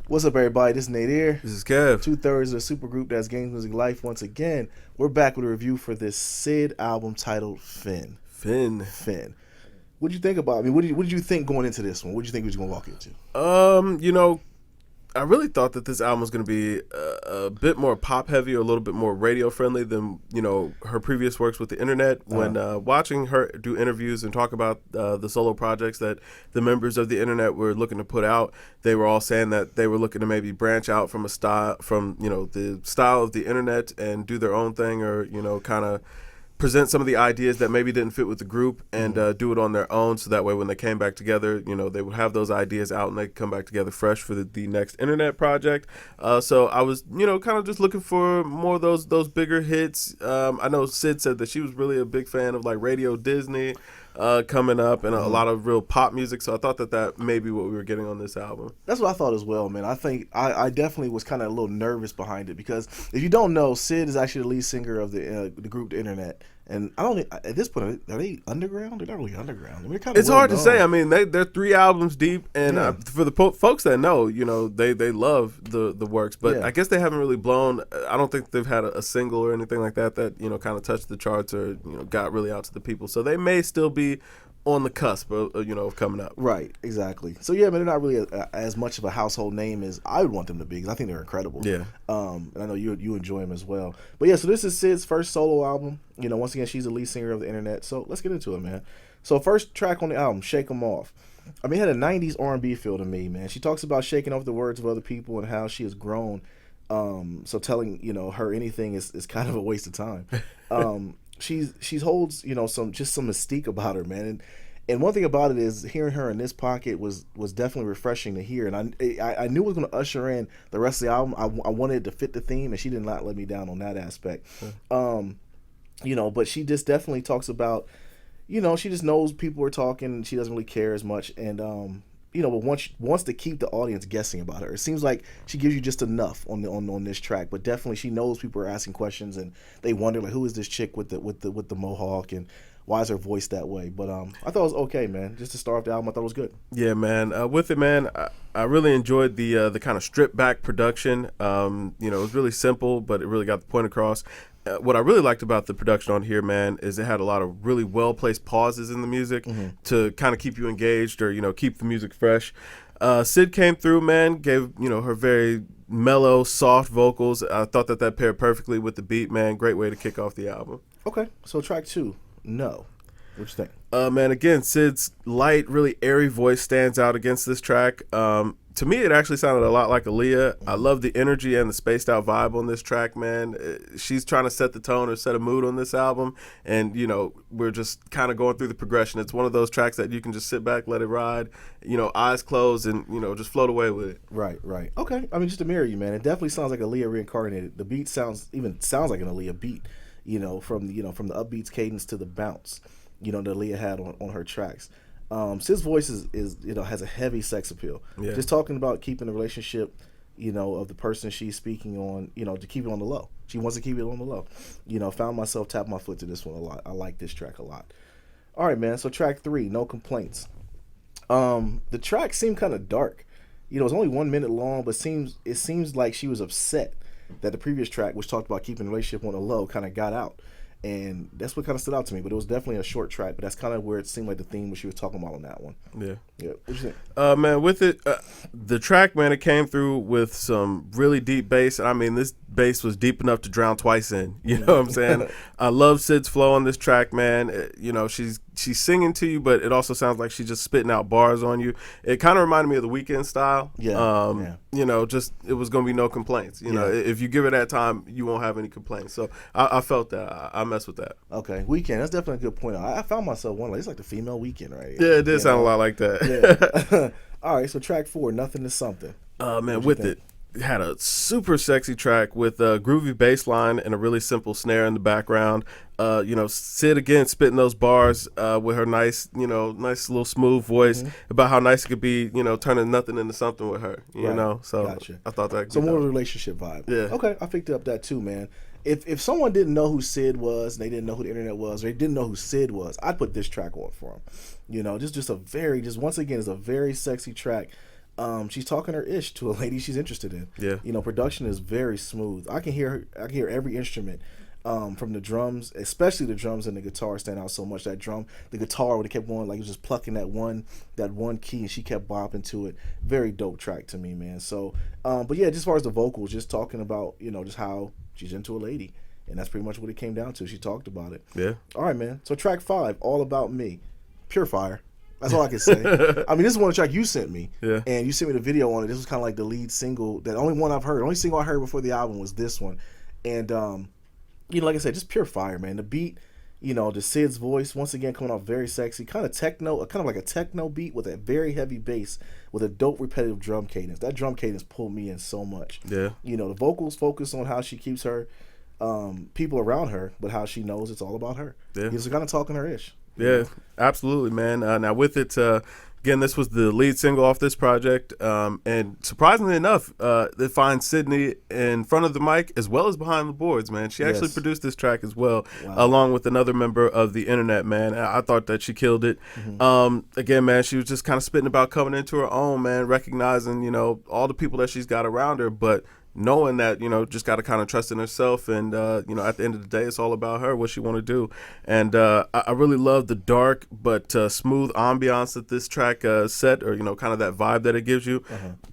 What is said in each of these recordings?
What's up, everybody? This is Nadir. This is Kev. Two-thirds of the supergroup that's Games Music Life. Once again, we're back with a review for this Sid album titled Finn. Finn. Finn. What did you think about? I mean, what did you think going into this one? What did you think we was gonna walk into? I really thought that this album was going to be a bit more pop heavy or a little bit more radio friendly than, her previous works with the internet. When watching her do interviews and talk about the solo projects that the members of the internet were looking to put out, they were all saying that they were looking to maybe branch out from the style of the internet and do their own thing, or, kind of present some of the ideas that maybe didn't fit with the group and do it on their own, so that way when they came back together, they would have those ideas out and they could come back together fresh for the next internet project. So I was, kind of just looking for more of those bigger hits. I know Sid said that she was really a big fan of like Radio Disney coming up and a lot of real pop music, so I thought that may be what we were getting on this album. That's what I thought as well, man. I think I definitely was kind of a little nervous behind it because if you don't know, Sid is actually the lead singer of the group The Internet. And I don't at this point, are they underground? They're not really underground. I mean, it's hard to say. I mean, they're 3 albums deep, and for the folks that know, they love the works. But I guess they haven't really blown. I don't think they've had a single or anything like that kind of touched the charts or got really out to the people. So they may still be on the cusp of coming up. Right, exactly. So yeah, man, they're not really as much of a household name as I would want them to be, because I think they're incredible. Yeah. And I know you enjoy them as well. But yeah, so this is Sid's first solo album. Once again, she's the lead singer of the internet. So let's get into it, man. So first track on the album, Shake 'Em Off. I mean, it had a 90s R&B feel to me, man. She talks about shaking off the words of other people and how she has grown. So telling, her anything is kind of a waste of time. She holds some mystique about her, man, and one thing about it is hearing her in this pocket was definitely refreshing to hear, and I knew it was going to usher in the rest of the album. I wanted it to fit the theme, and she did not let me down on that aspect. But she just definitely talks about, she just knows people are talking, and she doesn't really care as much, and but wants to keep the audience guessing about her. It seems like she gives you just enough on this track, but definitely she knows people are asking questions and they wonder like, who is this chick with the mohawk and why is her voice that way? But I thought it was okay, man. Just to start off the album, I thought it was good. Yeah, man. With it, man, I really enjoyed the kind of stripped back production. It was really simple, but it really got the point across. What I really liked about the production on here, man, is it had a lot of really well-placed pauses in the music to kind of keep you engaged or, keep the music fresh. Sid came through, man, gave, her very mellow, soft vocals. I thought that paired perfectly with the beat, man. Great way to kick off the album. Okay, so track 2, No. What you think? Man, again, Sid's light, really airy voice stands out against this track. To me, it actually sounded a lot like Aaliyah. I love the energy and the spaced out vibe on this track, man. She's trying to set the tone or set a mood on this album, and we're just kind of going through the progression. It's one of those tracks that you can just sit back, let it ride, eyes closed, and just float away with it. Right. Okay, I mean, just to mirror you, man, it definitely sounds like Aaliyah reincarnated. The beat sounds like an Aaliyah beat, from the Upbeat's cadence to the bounce, that Aaliyah had on her tracks. Sid's voice is has a heavy sex appeal. Yeah. Just talking about keeping the relationship, of the person she's speaking on, to keep it on the low. She wants to keep it on the low. Found myself tapping my foot to this one a lot. I like this track a lot. All right, man. So track 3, No Complaints. The track seemed kind of dark. It was only 1 minute long, but it seems like she was upset that the previous track, which talked about keeping the relationship on the low, kind of got out. And that's what kind of stood out to me. But it was definitely a short track. But that's kind of where it seemed like the theme what she was talking about on that one. Yeah. What you think? Man, with it, the track, man, it came through with some really deep bass. I mean, this bass was deep enough to drown twice in. You know what I'm saying? I love Sid's flow on this track, man. She's singing to you, but it also sounds like she's just spitting out bars on you. It kind of reminded me of the Weeknd style. Yeah. Just it was gonna be no complaints. If you give it that time, you won't have any complaints. So I felt that. I mess with that. Okay, Weeknd. That's definitely a good point. I found myself wondering, it's like the female Weeknd, right? Yeah, it did sound a lot like that. Yeah. All right, so track 4, Nothing is Something. Man, with it had a super sexy track with a groovy bass line and a really simple snare in the background. Sid again spitting those bars with her nice little smooth voice about how nice it could be, turning nothing into something with her. So gotcha. I thought that. So more of a relationship vibe. Yeah. Okay, I picked up that too, man. If someone didn't know who Sid was and they didn't know who the internet was, or they didn't know who Sid was, I'd put this track on for them. Just once again, it's a very sexy track. She's talking her ish to a lady she's interested in. Yeah. Production is very smooth. I can hear every instrument. From the drums, especially the drums and the guitar stand out so much. The guitar would have kept going, like it was just plucking that one key, and she kept bopping to it. Very dope track to me, man. So, but yeah, just as far as the vocals, just talking about just how she's into a lady, and that's pretty much what it came down to. She talked about it. Yeah. All right, man. So track 5, All About Me, pure fire. That's all I can say. I mean, this is one track you sent me, and you sent me the video on it. This was kind of like the lead single, the only one I've heard. The only single I heard before the album was this one, and like I said, just pure fire, man. The beat, the Sid's voice, once again, coming off very sexy. Kind of techno, kind of like a techno beat with a very heavy bass with a dope repetitive drum cadence. That drum cadence pulled me in so much. Yeah. The vocals focus on how she keeps her people around her, but how she knows it's all about her. Yeah. He's kind of talking her ish. Yeah, absolutely, man. Now with it, again, this was the lead single off this project, and surprisingly enough, they find Sydney in front of the mic as well as behind the boards, man. She actually produced this track as well, along with another member of the internet, man. I thought that she killed it. Again, man, she was just kind of spitting about coming into her own, man, recognizing, all the people that she's got around her, but knowing that, just got to kind of trust in herself. And, at the end of the day, it's all about her, what she want to do. And I really love the dark but smooth ambiance that this track set, or, kind of that vibe that it gives you.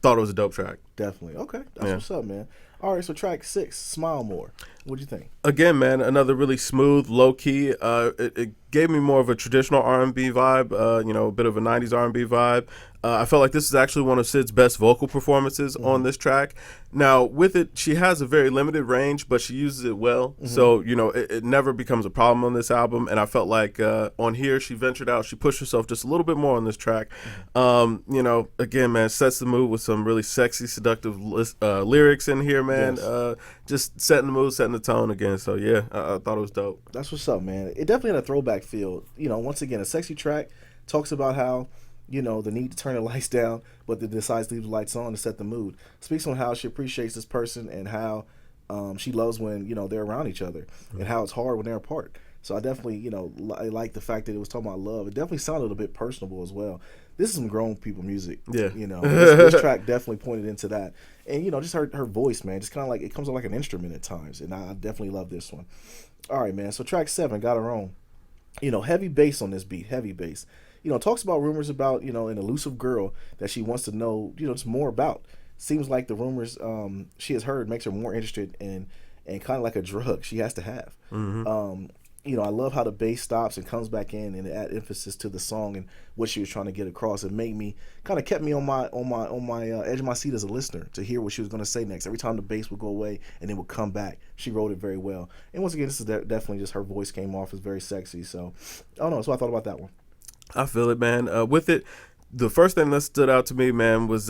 Thought it was a dope track. Definitely. Okay. That's what's up, man. All right, so track 6, Smile More. What'd you think? Again, man, another really smooth, low-key. It gave me more of a traditional R&B vibe, a bit of a 90s R&B vibe. I felt like this is actually one of Sid's best vocal performances on this track. Now, with it, she has a very limited range, but she uses it well. So, it never becomes a problem on this album. And I felt like on here, she ventured out. She pushed herself just a little bit more on this track. Again, man, sets the mood with some really sexy, seductive lyrics in here, man. Yes. Just setting the mood, setting the tone again. So, yeah, I thought it was dope. That's what's up, man. It definitely had a throwback feel. Once again, a sexy track talks about how, the need to turn the lights down, but then decides to leave the lights on to set the mood. Speaks on how she appreciates this person and how she loves when, they're around each other and how it's hard when they're apart. So I definitely, I like the fact that it was talking about love. It definitely sounded a bit personable as well. This is some grown people music. Yeah. This track definitely pointed into that. And, just her voice, man, just kind of like, it comes on like an instrument at times. And I definitely love this one. All right, man. So track 7, Got Her Own. Heavy bass on this beat, heavy bass. Talks about rumors about, an elusive girl that she wants to know, just more about. Seems like the rumors she has heard makes her more interested in, and kind of like a drug she has to have. I love how the bass stops and comes back in and add emphasis to the song and what she was trying to get across. It made me kept me on my edge of my seat as a listener to hear what she was going to say next. Every time the bass would go away and then would come back, she wrote it very well. And once again, this is definitely just her voice came off as very sexy. So I don't know. So I thought about that one. I feel it, man. With it, the first thing that stood out to me, man, was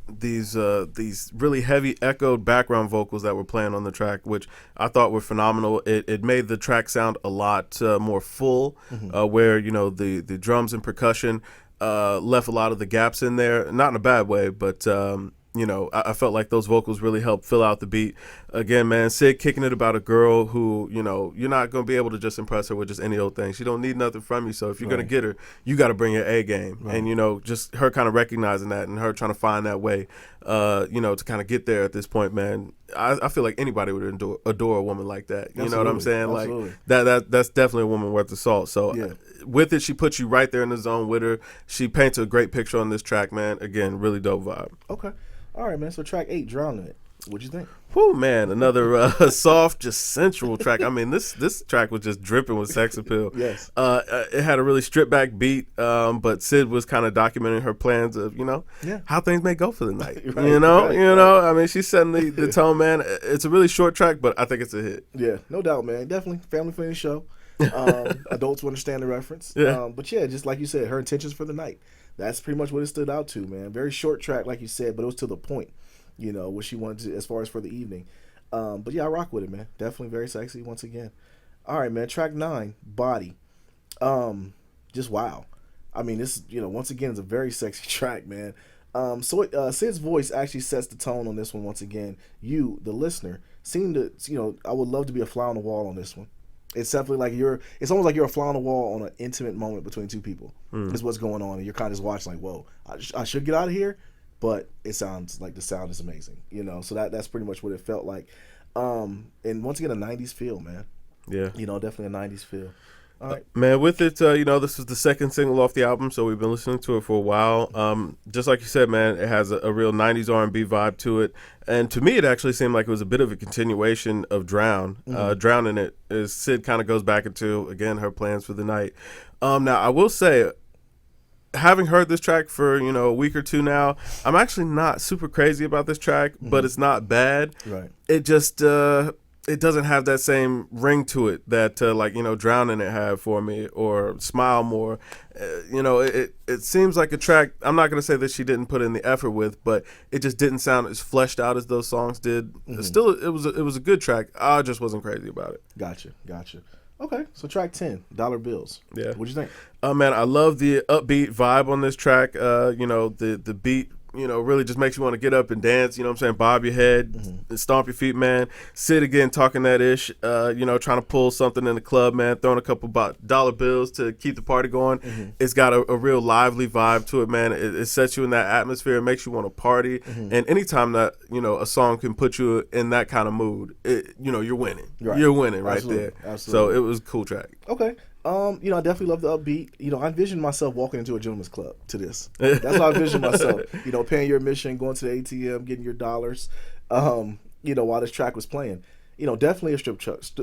these really heavy echoed background vocals that were playing on the track, which I thought were phenomenal. It made the track sound a lot more full, where the drums and percussion left a lot of the gaps in there, not in a bad way, but I felt like those vocals really helped fill out the beat. Again, man, Sid kicking it about a girl who, you're not going to be able to just impress her with just any old thing. She don't need nothing from you. So if you're going to get her, you got to bring your A game. Right. And, just her kind of recognizing that and her trying to find that way, to kind of get there at this point, man. I feel like anybody would adore a woman like that. You know what I'm saying? Absolutely. Like that's definitely a woman worth the salt. So with it, she puts you right there in the zone with her. She paints a great picture on this track, man. Again, really dope vibe. Okay. All right, man. So track 8, Drowning It. What'd you think? Whew, man, another soft, just sensual track. I mean, this track was just dripping with sex appeal. Yes. It had a really stripped back beat, but Sid was kind of documenting her plans of, how things may go for the night. Right, I mean, she's setting the tone, man. It's a really short track, but I think it's a hit. Yeah, no doubt, man. Definitely family-friendly show. Adults will understand the reference. Yeah. But yeah, just like you said, her intentions for the night. That's pretty much what it stood out to, man. Very short track, like you said, but it was to the point, what she wanted to, as far as for the evening. But yeah, I rock with it, man. Definitely very sexy once again. All right, man. Track 9, Body. Just wow. I mean, this, once again, is a very sexy track, man. Sid's voice actually sets the tone on this one once again. You, the listener, seem to, I would love to be a fly on the wall on this one. It's definitely like it's almost like you're a fly on the wall on an intimate moment between two people. Is what's going on, and you're kind of just watching like, whoa, I should get out of here, but it sounds like the sound is amazing. So that's pretty much what it felt like. And once again, a '90s feel, man. Yeah. Definitely a '90s feel. All right. Man, with it, this is the second single off the album, so we've been listening to it for a while. Just like you said, man, it has a real '90s R&B vibe to it, and to me, it actually seemed like it was a bit of a continuation of "Drown." "Drown" in it, as Sid kind of goes back into again her plans for the night. Now, I will say, having heard this track for a week or two now, I'm actually not super crazy about this track, but it's not bad. Right. It just it doesn't have that same ring to it that "Drown" in it had for me, or "Smile More." It seems like a track I'm not going to say that she didn't put in the effort with, but it just didn't sound as fleshed out as those songs did. Still, it was a good track. I just wasn't crazy about it. Gotcha. Okay, so track 10, Dollar Bills. Yeah. What'd you think? Man, I love the upbeat vibe on this track. The beat, really just makes you want to get up and dance. You know what I'm saying? Bob your head, stomp your feet, man. Sid again talking that ish, trying to pull something in the club, man. Throwing a couple dollar bills to keep the party going. It's got a real lively vibe to it, man. It sets you in that atmosphere. It makes you want to party. And anytime that, a song can put you in that kind of mood, you're winning. Right. You're winning right Absolutely. there. Absolutely. So it was a cool track. Okay. I definitely love the upbeat. I envision myself walking into a gentleman's club to this. That's how I envision myself. Paying your admission, going to the ATM, getting your dollars. While this track was playing. Definitely a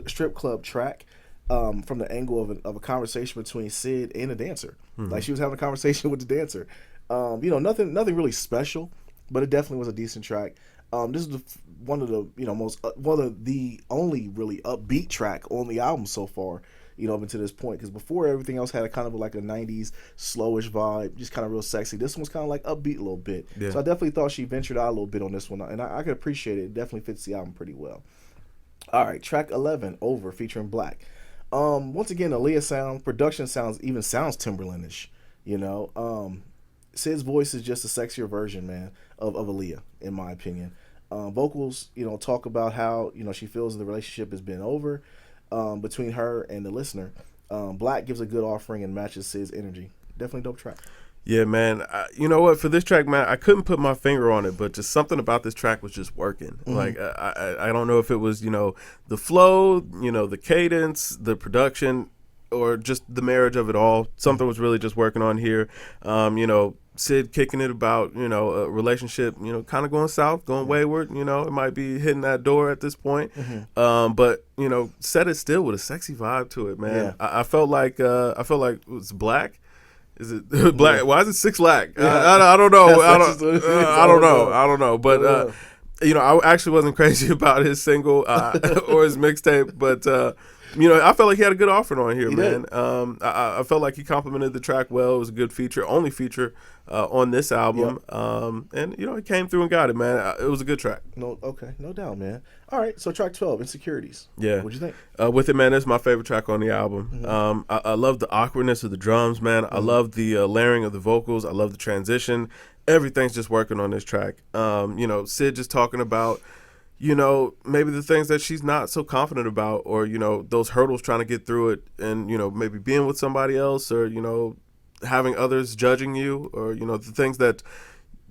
strip club track. From the angle of a conversation between Sid and a dancer. Like she was having a conversation with the dancer. Nothing really special, but it definitely was a decent track. This is one of the only really upbeat track on the album so far. Up until this point, because before everything else had a kind of like a '90s slowish vibe, just kind of real sexy. This one was kind of like upbeat a little bit. Yeah. So I definitely thought she ventured out a little bit on this one, and I could appreciate it. It definitely fits the album pretty well. All right, track 11, Over, featuring Black. Once again, Aaliyah sound, production sounds Timberland-ish. Sid's voice is just a sexier version, man, of Aaliyah, in my opinion. Vocals, talk about how she feels the relationship has been over. Between her and the listener. Black gives a good offering and matches Sid's energy. Definitely dope track. Yeah, man. You know what? For this track, man, I couldn't put my finger on it, but just something about this track was just working. Like, I don't know if it was, the flow, the cadence, the production, or just the marriage of it all. Something was really just working on here. Sid kicking it about, a relationship, kind of going south, going wayward, it might be hitting that door at this point. But, set it still with a sexy vibe to it, man. Yeah. I felt like it was Black. Is it Black? Yeah. Why is it 6 Lack? Yeah. I don't know. I don't know. But, I actually wasn't crazy about his single or his mixtape, but, I felt like he had a good offering on here, man. I felt like he complimented the track well. It was a good feature, only feature on this album. Yep. And, it came through and got it, man. It was a good track. No doubt, man. All right, so track 12, Insecurities. Yeah. What'd you think? With it, man, it's my favorite track on the album. I love the awkwardness of the drums, man. I love the layering of the vocals. I love the transition. Everything's just working on this track. Sid just talking about, maybe the things that she's not so confident about, or, those hurdles trying to get through it, and, maybe being with somebody else, or, having others judging you, or, the things that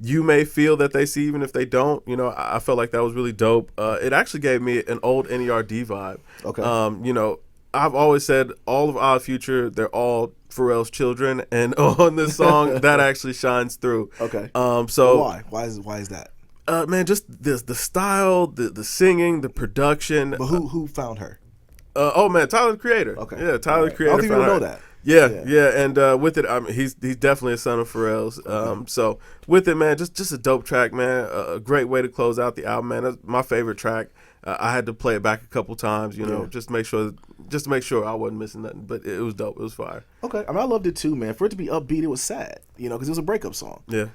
you may feel that they see even if they don't. I felt like that was really dope. It actually gave me an old NERD vibe. Okay. I've always said all of Odd Future, they're all Pharrell's children, and on this song, that actually shines through. Okay. So why? Why is that? Man, just the style, the singing, the production. But who found her? Man, Tyler the Creator. Okay. Yeah, Tyler the Creator. I don't even know that. Yeah, and with it, he's definitely a son of Pharrell's. Okay. So with it, man, just a dope track, man. A great way to close out the album, man. That's my favorite track. I had to play it back a couple times, just to make sure I wasn't missing nothing. But it was dope. It was fire. Okay, I loved it too, man. For it to be upbeat, it was sad, because it was a breakup song. Yeah.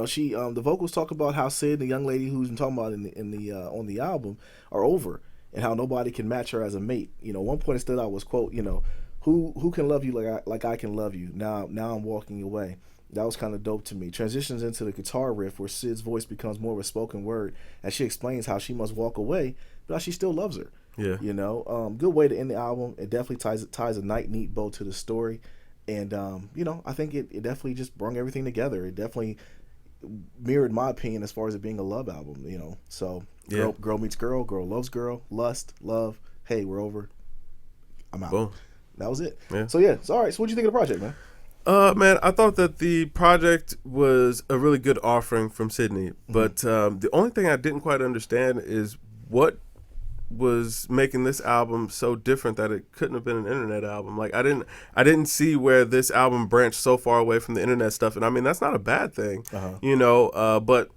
She the vocals talk about how Sid, the young lady who's been talking about on the album, are over, and how nobody can match her as a mate. One point that stood out was, quote, who can love you like I can love you. Now I'm walking away. That was kind of dope to me. Transitions into the guitar riff where Sid's voice becomes more of a spoken word as she explains how she must walk away, but how she still loves her. Yeah. Good way to end the album. It definitely ties a neat bow to the story. And, I think it definitely just brought everything together. It definitely mirrored my opinion as far as it being a love album. So girl meets girl loves girl, lust, love. Hey, we're over. I'm out. Boom. That was it. Yeah. So yeah, so all right. So what do you think of the project, man? Man, I thought that the project was a really good offering from Sydney, but the only thing I didn't quite understand is what was making this album so different that it couldn't have been an internet album. Like I didn't see where this album branched so far away from the internet stuff, and I mean that's not a bad thing, but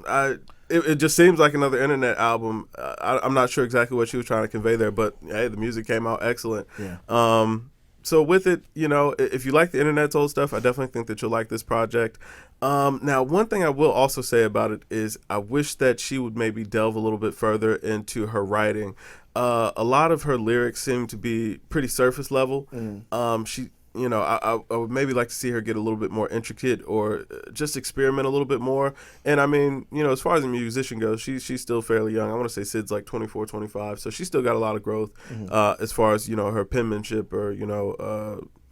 it just seems like another internet album. I'm not sure exactly what she was trying to convey there, but hey, the music came out excellent. Yeah. So with it, if you like the internet's old stuff, I definitely think that you'll like this project. Now, one thing I will also say about it is I wish that she would maybe delve a little bit further into her writing. A lot of her lyrics seem to be pretty surface level. She I would maybe like to see her get a little bit more intricate or just experiment a little bit more. And I mean, as far as a musician goes, she's still fairly young. I want to say Sid's like 24, 25. So she's still got a lot of growth as far as, her penmanship or,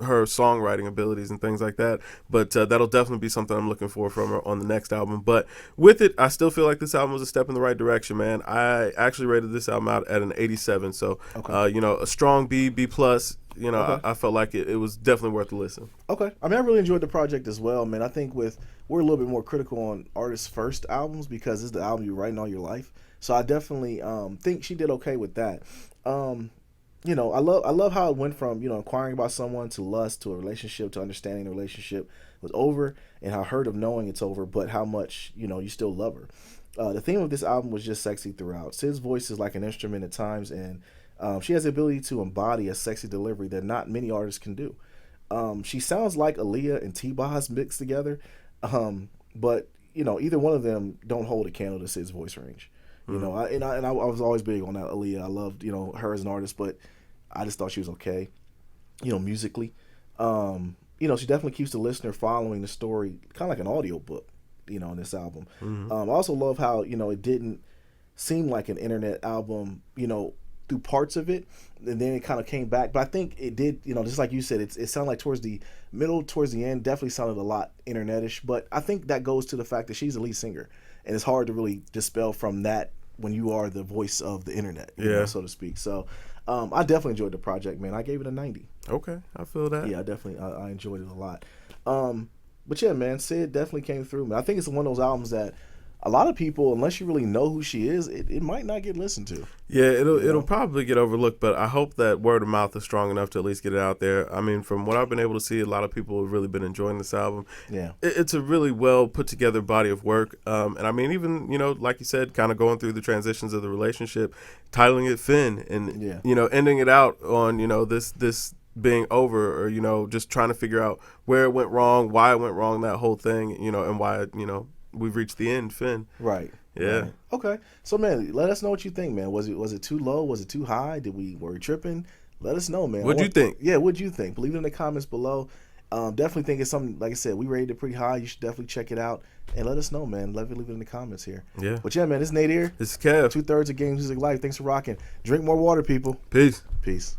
her songwriting abilities and things like that. But that'll definitely be something I'm looking for from her on the next album. But with it, I still feel like this album was a step in the right direction, man. I actually rated this album out at an 87. So, a strong B+. Okay. I felt like it was definitely worth a listen. Okay. I mean, I really enjoyed the project as well, man. I think we're a little bit more critical on artists' first albums because it's the album you're writing all your life. So I definitely think she did okay with that. I love how it went from, inquiring about someone to lust to a relationship to understanding the relationship was over and how hurt of knowing it's over, but how much, you still love her. The theme of this album was just sexy throughout. Sid's voice is like an instrument at times, and she has the ability to embody a sexy delivery that not many artists can do. She sounds like Aaliyah and T-Boz mixed together, but either one of them don't hold a candle to Sid's voice range. I was always big on that Aaliyah. I loved her as an artist, but I just thought she was okay, musically. She definitely keeps the listener following the story, kind of like an audio book, in this album. I also love how it didn't seem like an internet album, through parts of it, and then it kind of came back. But I think it did, just like you said, it sounded like towards the middle, towards the end, definitely sounded a lot internetish. But I think that goes to the fact that she's a lead singer, and it's hard to really dispel from that when you are the voice of the internet, so to speak. So I definitely enjoyed the project, man. I gave it a 90. Okay, I feel that. Yeah, I enjoyed it a lot. But yeah, man, Sid definitely came through, man. I think it's one of those albums that a lot of people, unless you really know who she is, it might not get listened to. Yeah, it'll probably get overlooked, but I hope that word of mouth is strong enough to at least get it out there. I mean, from what I've been able to see, a lot of people have really been enjoying this album. Yeah. It's a really well put together body of work. And I mean, even, like you said, kind of going through the transitions of the relationship, titling it Finn and, ending it out on, this being over or, just trying to figure out where it went wrong, why it went wrong, that whole thing, and why, we've reached the end, Finn. Right. Yeah. Right. Okay. So, man, let us know what you think, man. Was it too low? Was it too high? Were we tripping? Let us know, man. What'd you think? Yeah, what'd you think? Leave it in the comments below. Definitely think it's something, like I said, we rated it pretty high. You should definitely check it out. And let us know, man. Leave it in the comments here. Yeah. But yeah, man, this is Nate here. This is Kev. 2/3 of Games Music Life. Thanks for rocking. Drink more water, people. Peace. Peace.